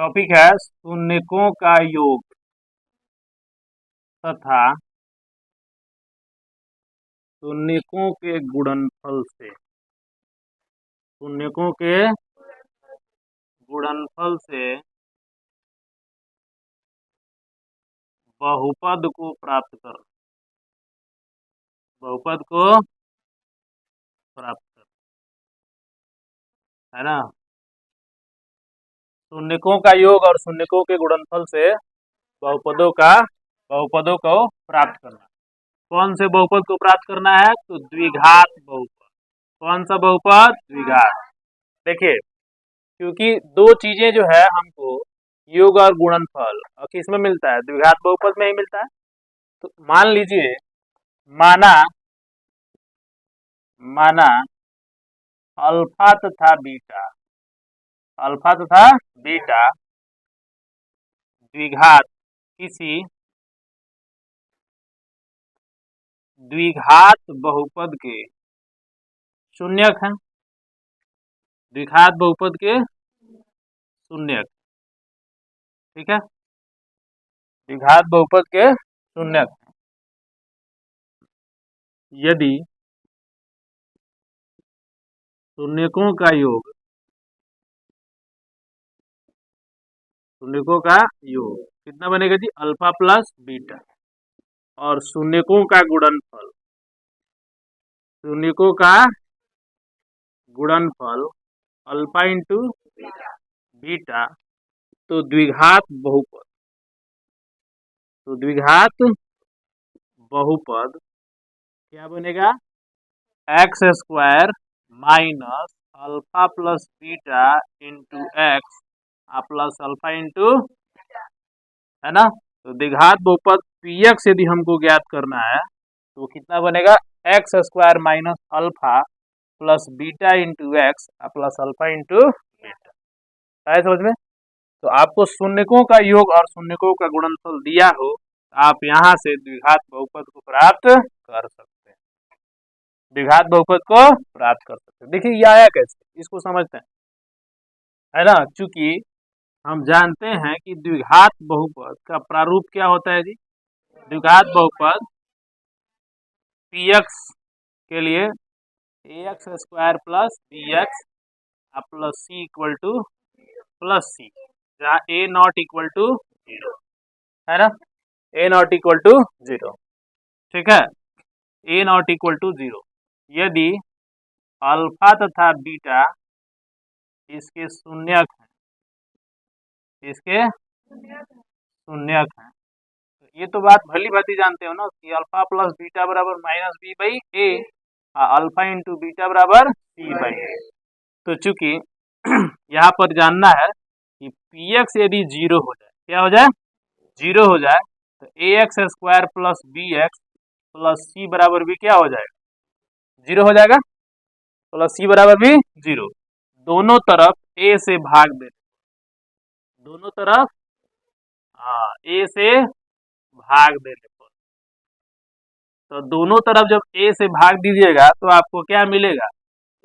Topic है शून्यकों का योग तथा शून्यकों के गुणनफल से बहुपद को प्राप्त करना। है ना। शून्यकों का योग और शून्यकों के गुणनफल से बहुपदों को प्राप्त करना। कौन से बहुपद को प्राप्त करना है? तो द्विघात बहुपद। कौन सा बहुपद? द्विघात। देखिए, क्योंकि दो चीजें जो है हमको योग और गुणनफल किस में मिलता है? द्विघात बहुपद में ही मिलता है। तो मान लीजिए, माना अल्फा तथा बीटा द्विघात किसी द्विघात बहुपद के शून्यक है। द्विघात बहुपद के शून्यक, ठीक है, द्विघात बहुपद के शून्यक। यदि शून्यकों का योग कितना बनेगा जी? Alpha plus beta. और शून्यकों का गुणनफल अल्फा इंटू बीटा, तो द्विघात बहुपद क्या बनेगा? X square minus alpha plus beta into x plus alpha into, है ना। तो द्विघात बहुपद px यदि हमको ज्ञात करना है तो कितना बनेगा? X square minus alpha plus beta into x plus alpha into beta. है समझ में? तो आपको शून्यकों का योग और शून्यकों का गुणनफल दिया हो, आप यहाँ से द्विघात बहुपद को प्राप्त कर सकते हैं। देखिए ये आया कैसे, इसको समझते हैं, है ना। चूंकि हम जानते हैं कि द्विघात बहुपद का प्रारूप क्या होता है जी? द्विघात बहुपद px के लिए ax square plus bx plus c equal two plus c, जहाँ a नॉट इक्वल टू 0, है ना। a नॉट इक्वल टू 0, ठीक है, a नॉट इक्वल टू 0। यदि अल्फा तथा बीटा इसके शून्यक हैं, तो ये तो बात भली भांति जानते हो ना कि अल्फा प्लस बीटा बराबर minus b by a, alpha into beta बराबर सी बाई ए। तो चूंकि यहाँ पर जानना है कि px यदि 0 हो जाए, क्या हो जाए? 0 हो जाए, तो ax square plus bx plus c बराबर भी क्या हो जाएगा? 0 हो जाएगा, प्लस c बराबर भी 0। दोनों तरफ a से भाग दे, दोनों तरफ a से भाग देने पर, तो दोनों तरफ जब a से भाग दीजिएगा तो आपको क्या मिलेगा?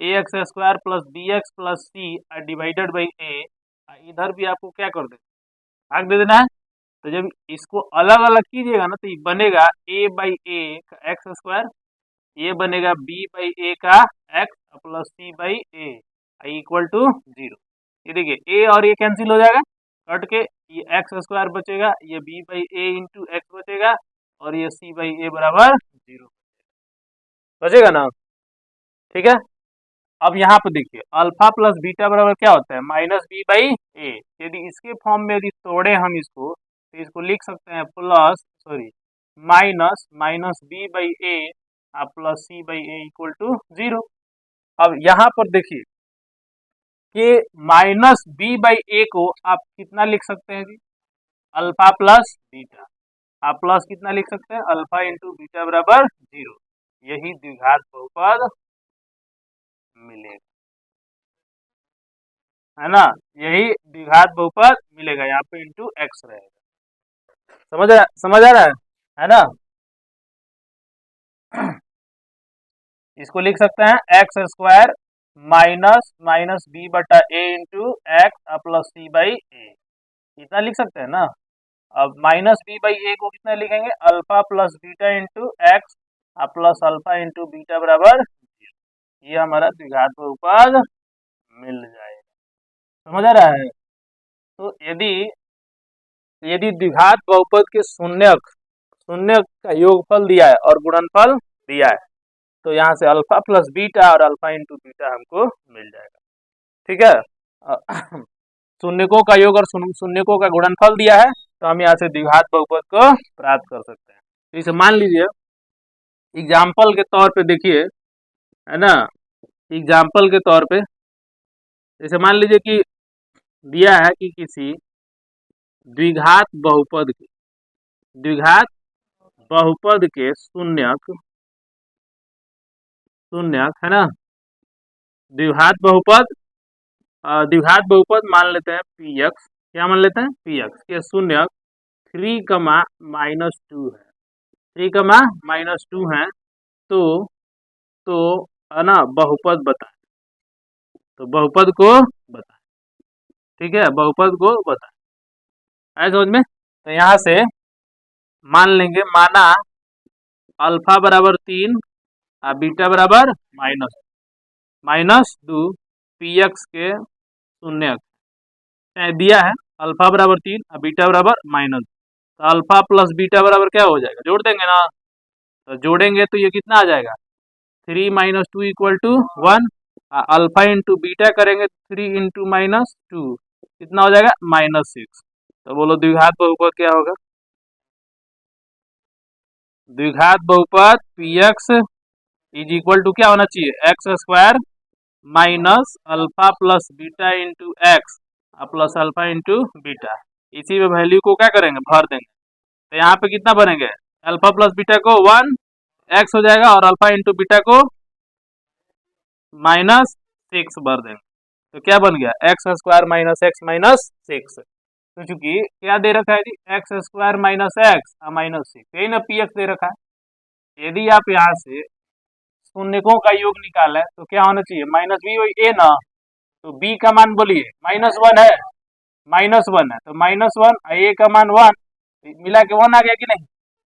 ax square plus bx plus c divided by a। इधर भी आपको क्या कर देना? भाग दे देना है। तो जब इसको अलग अलग कीजिएगा ना तो ये बनेगा a बाई a का एक्स स्क्वायर, ये बनेगा b बाई a का x plus c by a equal to 0। ये देखिए a और ये कैंसिल हो जाएगा, कट के ये एक्स स्क्वायर बचेगा, ये b by a into x बचेगा, और ये c बाई a बराबर 0 बचेगा ना, ठीक है। अब यहाँ पर देखिए अल्फा प्लस बीटा बराबर क्या होता है? माइनस बी बाई ए। यदि इसके फॉर्म में यदि तोड़े हम इसको, तो इसको लिख सकते हैं minus b by a plus c by a equal to 0। अब यहाँ पर देखिए कि माइनस बी बाई ए को आप कितना लिख सकते हैं जी? Alpha plus beta. आप प्लस कितना लिख सकते हैं? अल्फा इंटू बीटा बराबर 0। यही द्विघात बहुपद मिलेगा, है ना। यही द्विघात बहुपद मिलेगा, यहाँ पे इंटू एक्स रहेगा। समझ आ रहा है ना। इसको लिख सकते हैं एक्स स्क्वायर माइनस बी बटा a into x plus c by a. इतना लिख सकते हैं ना। अब माइनस बी बाई ए को कितना लिखेंगे, alpha plus beta into x plus alpha into beta बराबर 0। ये हमारा द्विघात बहुपद मिल जाएगा। समझ आ रहा है। तो यदि यदि द्विघात बहुपद के शून्यक का योगफल दिया है और गुणनफल दिया है, तो यहाँ से अल्फा प्लस बीटा और अल्फा इंटू बीटा हमको मिल जाएगा। ठीक है। शून्यकों का योग और शून्यकों का गुणनफल दिया है, तो हम यहाँ से द्विघात बहुपद को प्राप्त कर सकते हैं। तो इसे मान लीजिए एग्जाम्पल के तौर पे, देखिए है ना, एग्जाम्पल के तौर पे जैसे मान लीजिए कि दिया है कि किसी द्विघात बहुपद के शून्यक है ना, द्विघात बहुपद मान लेते हैं पी एक्स। क्या मान लेते हैं, पी एक्स के शून्यक 3,-2 है, 3,-2 है। तो है ना, बहुपद बताएं, तो बहुपद को बताएं। ठीक है, बहुपद को बताएं, आए समझ में। तो यहाँ से मान लेंगे, माना अल्फा बराबर 3 और बीटा बराबर -2 पी एक्स के शून्यक दिया है, अल्फा बराबर 3 और बीटा बराबर -2। तो अल्फा प्लस बीटा बराबर क्या हो जाएगा, जोड़ देंगे ना। तो जोड़ेंगे तो ये कितना आ जाएगा, 3 - 2 = 1। अल्फा इंटू बीटा करेंगे 3 इंटू -2 कितना हो जाएगा, -6। तो बोलो द्विघात बहुपद क्या होगा, द्विघात बहुपद p x is equal to क्या होना चाहिए, x² minus alpha plus beta into x plus alpha into beta. इसी में वैल्यू को क्या करेंगे, भर देंगे। तो यहाँ पे कितना बनेंगे, अल्फा प्लस बीटा को 1 x हो जाएगा और अल्फा इंटू बीटा को -6 भर देंगे। तो क्या बन गया, x² - x - 6। तो चूंकि क्या दे रखा है जी, x² - x -6, यही ना पी एक्स दे रखा है। यदि आप यहाँ से शून्यकों का योग निकाला है तो क्या होना चाहिए, -b/a ना। तो b का मान बोलिए -1 है, तो -1 a का मान 1, मिला के 1 आ गया कि नहीं।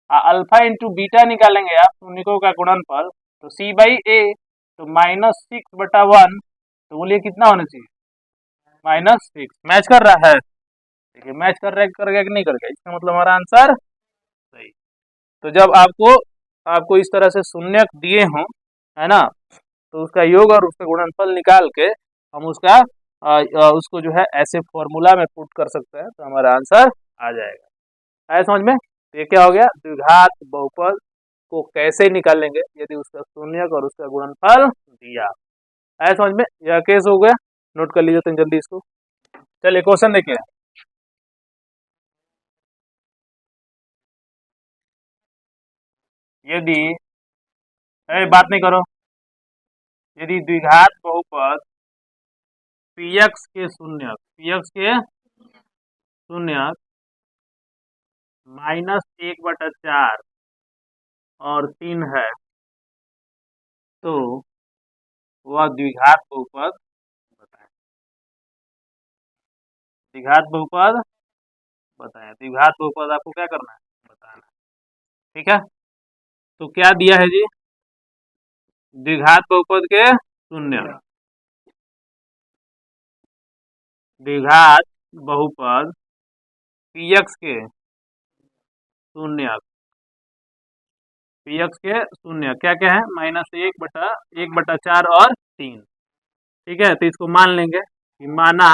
अल्फा इंटू बीटा निकालेंगे आप शून्यकों का गुणनफल, तो c/a, तो -6/1, तो बोलिए कितना होना चाहिए, -6। मैच कर रहा है, देखिए मैच कर गया कि नहीं कर गया, इसका मतलब हमारा आंसर सही। तो जब आपको इस तरह से शून्यक दिए हों, है ना, तो उसका योग और उसका गुणनफल निकाल के हम उसको जो है ऐसे फॉर्मूला में पुट कर सकते हैं, तो हमारा आंसर आ जाएगा। आया समझ में। तो ये क्या हो गया, द्विघात बहुपद को कैसे निकालेंगे यदि उसका शून्यक और उसका गुणनफल दिया। आया समझ में, यह केस हो गया। नोट कर लीजिए तो जल्दी इसको। चलिए क्वेश्चन देखिए, यदि बात नहीं करो, यदि द्विघात बहुपद पी एक्स के शून्यक -1/4 और 3 है, तो वह द्विघात बहुपद बताएं। द्विघात बहुपद बताएं, द्विघात बहुपद आपको क्या करना है, बताना। ठीक है, तो क्या दिया है जी, द्विघात बहुपद के शून्यक, द्विघात बहुपद पी एक्स के शून्यक, क्या क्या है, -1/4 और 3। ठीक है, तो इसको मान लेंगे कि माना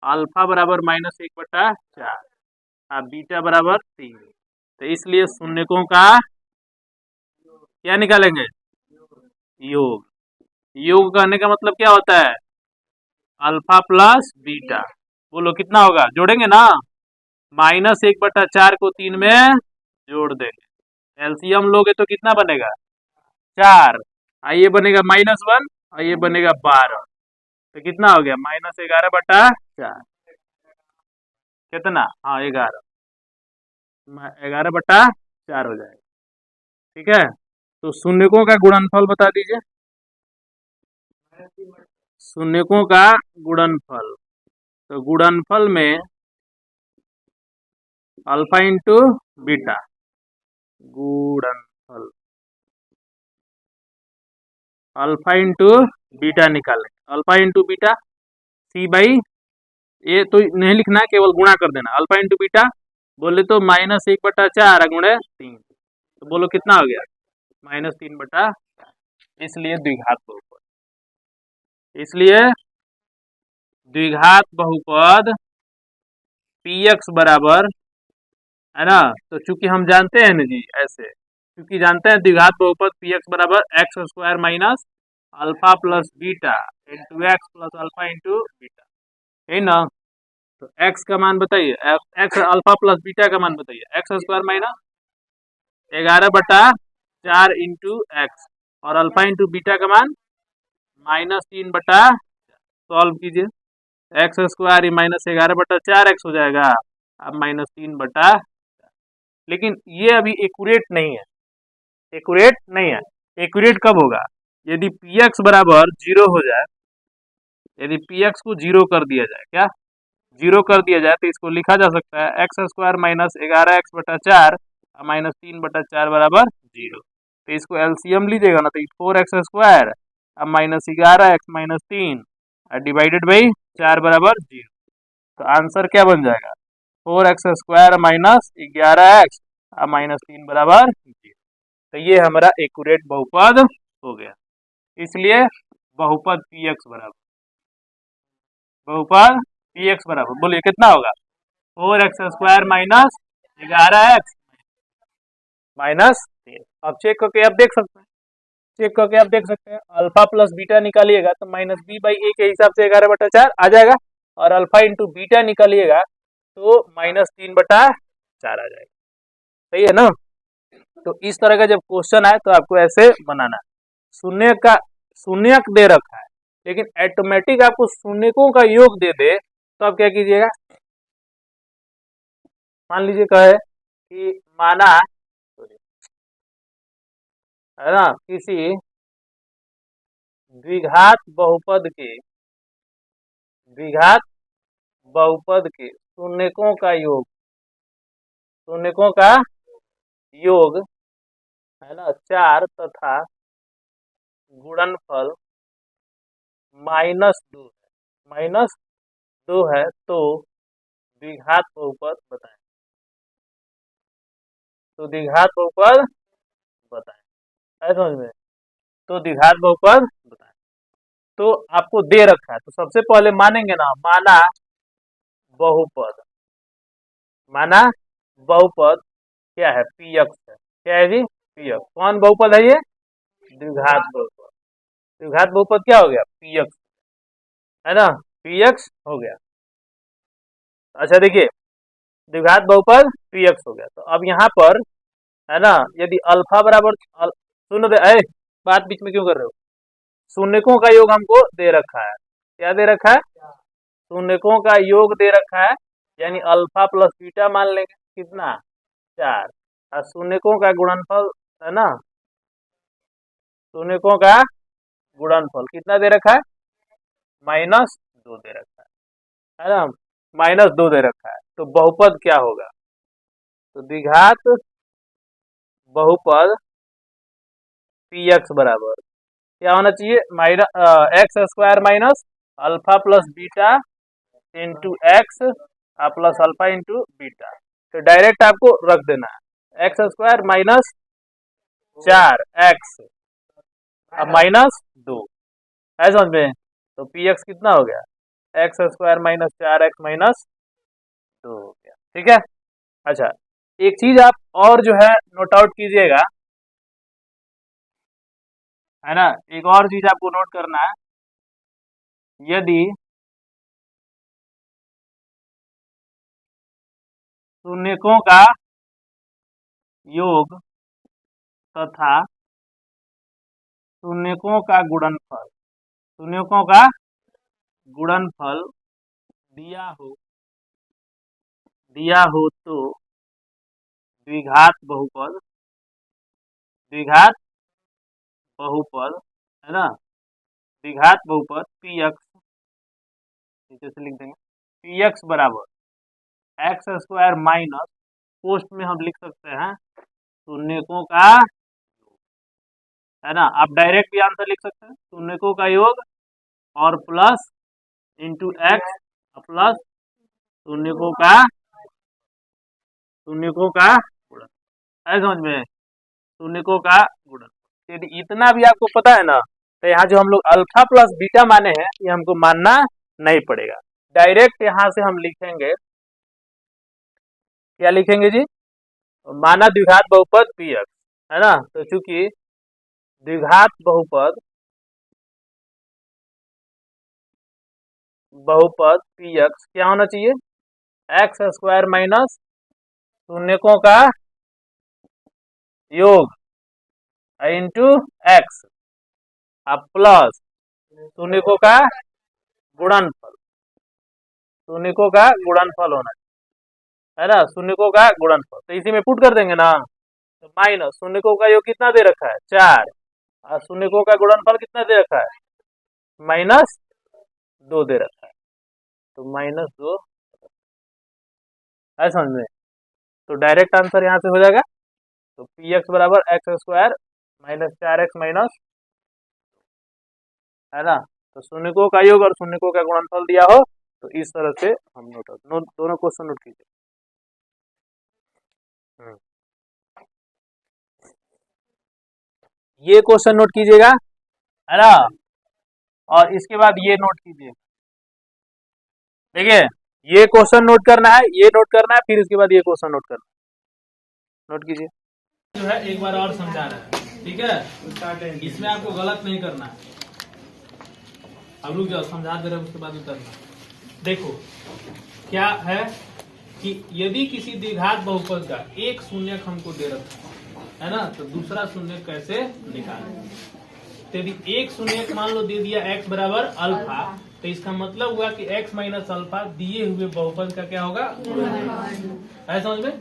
अल्फा बराबर -1/4 और बीटा बराबर 3। तो इसलिए शून्यकों का क्या निकालेंगे, योग। योग करने का मतलब क्या होता है, अल्फा प्लस बीटा। बोलो कितना होगा, जोड़ेंगे ना, -1/4 को 3 में जोड़ देंगे, एलसीएम लोगे तो कितना बनेगा, 4। ये बनेगा -1 और ये बनेगा 12, तो कितना हो गया, -11/4 कितना, हाँ 11/4 हो जाएगा। ठीक है, तो शून्यकों का गुणनफल बता दीजिए, शून्यकों का गुणनफल। तो गुणनफल में अल्फा इंटू बीटा गुणनफल अल्फा इंटू बीटा निकालेंगे। Alpha into beta c by, ये तो नहीं लिखना है, केवल गुणा कर देना। अल्फा इंटू बीटा बोले तो -1/4 गुणे 3, तो बोलो कितना हो गया, -3/4। इसलिए द्विघात बहुपद, इसलिए द्विघात बहुपद px बराबर, है ना। तो चूंकि हम जानते हैं ना जी, ऐसे क्योंकि जानते हैं द्विघात बहुपद px बराबर x² minus alpha plus beta into x plus alpha into beta, है ना। तो x का मान बताइए, x अल्फा प्लस बीटा का मान बताइए, x² माइनस 11/4 इंटू एक्स और अल्फा इंटू बीटा का मान -3/, सॉल्व कीजिए, x² -11/4 हो जाएगा, अब -3/। लेकिन ये अभी एक्यूरेट नहीं है, एक्यूरेट नहीं है। एक्यूरेट कब होगा, यदि px बराबर 0 हो जाए, यदि px को 0 कर दिया जाए, क्या 0 कर दिया जाए, तो इसको लिखा जा सकता है x² -11x/4 -3/4 बराबर 0। तो इसको एलसीएम लीजिएगा ना, तो 4x² अब -11x - 3 डिवाइडेड बाई 4 बराबर 0। तो आंसर क्या बन जाएगा, 4x² -11x -3 बराबर 0। तो ये हमारा एक्यूरेट बहुपद हो गया। इसलिए बहुपद px बराबर, बहुपद px बराबर बोलिए कितना होगा, 4x² -11x -3। अब चेक करके आप देख सकते हैं, चेक करके आप देख सकते हैं, अल्फा प्लस बीटा निकालिएगा तो -b/a के हिसाब से 11/4 आ जाएगा, और अल्फा इंटू बीटा निकालिएगा तो -3/4 आ जाएगा। सही है ना। तो इस तरह का जब क्वेश्चन आए तो आपको ऐसे बनाना है। शून्यक दे रखा है, लेकिन ऑटोमेटिक आपको शून्यकों का योग दे दे तो आप क्या कीजिएगा, मान लीजिए कहे कि माना, है ना, किसी द्विघात बहुपद के शून्यकों का योग, शून्यकों का योग, है ना, 4 तथा गुणनफल -2 है, तो द्विघात बहुपद बताएं। तो द्विघात बहुपद बताएं, है समझ में। तो द्विघात बहुपद बताएं, तो आपको दे रखा है, तो सबसे पहले मानेंगे ना, बहुपद, माना बहुपद क्या है, px है। क्या है जी, px। कौन बहुपद है ये, द्विघात बहुपद। द्विघात बहुपद क्या हो गया, px, है ना, px हो गया। अच्छा देखिए, द्विघात बहुपद px हो गया, तो अब यहाँ पर, है ना, यदि अल्फा बराबर सुन दे, बात बीच में क्यों कर रहे हो, शून्यकों का योग हमको दे रखा है, क्या दे रखा है, शून्यकों का योग दे रखा है, यानी अल्फा प्लस बीटा मान लेंगे, कितना 4, और शून्यकों का गुणनफल, है ना, शून्यकों का गुणनफल कितना दे रखा है, -2 दे रखा है ना, -2 दे रखा है। तो बहुपद क्या होगा, तो द्विघात बहुपद px बराबर क्या होना चाहिए, x² minus alpha plus beta into x plus alpha into beta. तो डायरेक्ट आपको रख देना है, x² -4x अब -2, है समझ में। तो px कितना हो गया, x² -4x -2 हो गया, ठीक है। अच्छा एक चीज आप और जो है नोट आउट कीजिएगा, है ना, एक और चीज आपको नोट करना है, यदि शून्यकों का योग तथा शून्यकों का गुणनफल, शून्यकों का गुणनफल दिया हो तो द्विघात बहुपद, द्विघात बहुपद, है ना, द्विघात बहुपद px, नीचे से लिख देंगे, px बराबर x² पोस्ट में हम लिख सकते हैं शून्यकों का, है ना। आप डायरेक्ट भी आंसर लिख सकते हैं, शून्यकों का योग और प्लस इंटू एक्स प्लस शून्यकों का गुणन, है समझ में, शून्यकों का गुणन। यदि इतना भी आपको पता है ना, तो यहाँ जो हम लोग अल्फा प्लस बीटा माने हैं ये हमको मानना नहीं पड़ेगा। डायरेक्ट यहाँ से हम लिखेंगे, क्या लिखेंगे जी, माना द्विघात बहुपद पी एक्स, है ना। तो चूंकि द्विघात बहुपद पी एक्स क्या होना चाहिए, एक्स स्क्वायर माइनस शून्यकों का योग इंटू एक्स प्लस शून्यकों का गुणनफल, शून्यकों का गुणनफल होना है ना, शून्यकों का गुणनफल। तो इसी में पुट कर देंगे ना, तो माइनस शून्यकों का योग कितना दे रखा है 4 और शून्यकों का गुणनफल कितना दे रखा है -2 दे रखा है, तो -2 है समझ में। तो डायरेक्ट आंसर यहाँ से हो जाएगा, तो पी एक्स बराबर x square minus 4x minus, है ना। तो शून्यकों का योग और शून्यकों का गुणनफल दिया हो तो इस तरह से हम दोनों क्वेश्चन नोट कीजिए। ये क्वेश्चन नोट कीजिएगा, है ना, और इसके बाद ये नोट कीजिए। देखिए ये क्वेश्चन नोट करना है, ये नोट करना है, फिर इसके बाद ये क्वेश्चन नोट करना है। नोट कीजिए, जो है एक बार और समझा रहा है, ठीक है, इसमें आपको गलत नहीं करना है। अब रुक जाओ, समझा दे रहे उसके बाद उतरना। देखो क्या है कि यदि किसी द्विघात बहुपद का एक शून्यक हमको दे रखा है ना, तो दूसरा शून्यक कैसे निकालें। तो यदि एक शून्यक मान लो दे दिया x बराबर अल्फा, तो इसका मतलब हुआ कि x माइनस अल्फा दिए हुए बहुपद का क्या होगा, है समझ में,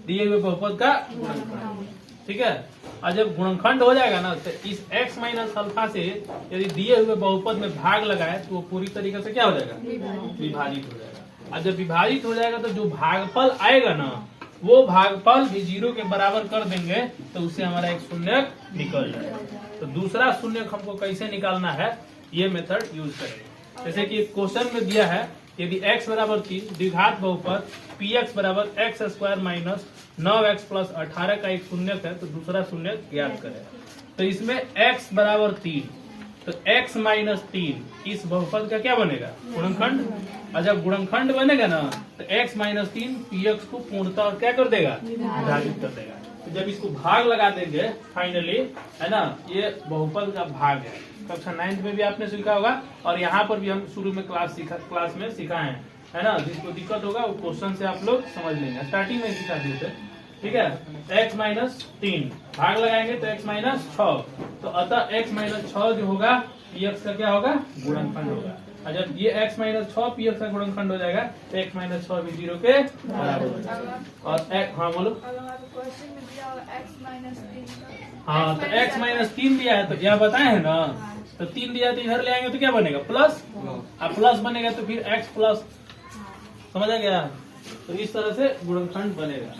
दिए हुए बहुपद का गुणनखंड, ठीक है। और जब गुणनखंड हो जाएगा ना, तो इस x माइनस अल्फा से यदि दिए हुए बहुपद में भाग लगाए तो वो पूरी तरीके से क्या हो जाएगा, विभाजित हो जाएगा। और जब विभाजित हो जाएगा तो जो भागफल आएगा ना, वो भागफल भी 0 के बराबर कर देंगे, तो उससे हमारा एक शून्यक निकल जाएगा। तो दूसरा शून्यक हमको कैसे निकालना है, ये मेथड यूज करेंगे। जैसे कि क्वेश्चन में दिया है यदि x बराबर 3 द्विघात बहुपद पी एक्स बराबर x square minus 9x plus 18 का एक शून्यक है, तो दूसरा शून्यक ज्ञात करें। तो इसमें x बराबर 3, तो x माइनस 3 इस बहुपद का क्या बनेगा, गुणनखंड। और जब गुणनखंड बनेगा ना, तो x माइनस 3 पी एक्स को पूर्णतः क्या कर देगा, विभाजित कर देगा। तो जब इसको भाग लगा देंगे फाइनली, है ना, ये बहुपद का भाग है। कक्षा 9th में भी आपने सीखा होगा, और यहाँ पर भी हम शुरू में क्लास में सिखा है ना। जिसको दिक्कत होगा वो क्वेश्चन से आप लोग समझ लेंगे, स्टार्टिंग में सिखा दिए थे, ठीक है। तो x माइनस 3 भाग लगाएंगे तो x माइनस 6, तो अतः x माइनस 6 जो होगा पी एक्स का क्या होगा, गुणनखंड होगा। और जब ये x माइनस 6 पी एक्स का गुणनखंड हो जाएगा तो x माइनस 6 भी 0 के बराबर हो जाएगा। और हाँ बोलो, हाँ, तो x माइनस 3 दिया है, तो यह बताए है ना, तो 3 दिया है तो इधर ले आएंगे तो क्या बनेगा, प्लस, अब प्लस बनेगा तो फिर x प्लस, समझ आ गया। तो इस तरह से गुणनखंड बनेगा,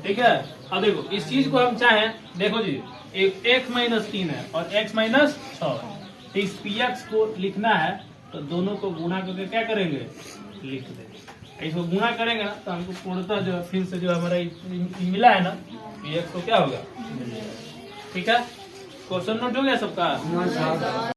ठीक है। अब देखो इस चीज को हम चाहें, देखो जी एक x माइनस 3 है और x माइनस 6 है, तो इस पी एक्स को लिखना है तो दोनों को गुणा करके क्या करेंगे, लिख देंगे। इसको गुणा करेंगे ना तो हमको पूर्णतः जो फिर से जो हमारा मिला है ना, पी एक्स को क्या होगा, ठीक है। क्वेश्चन नोट हो गया सबका।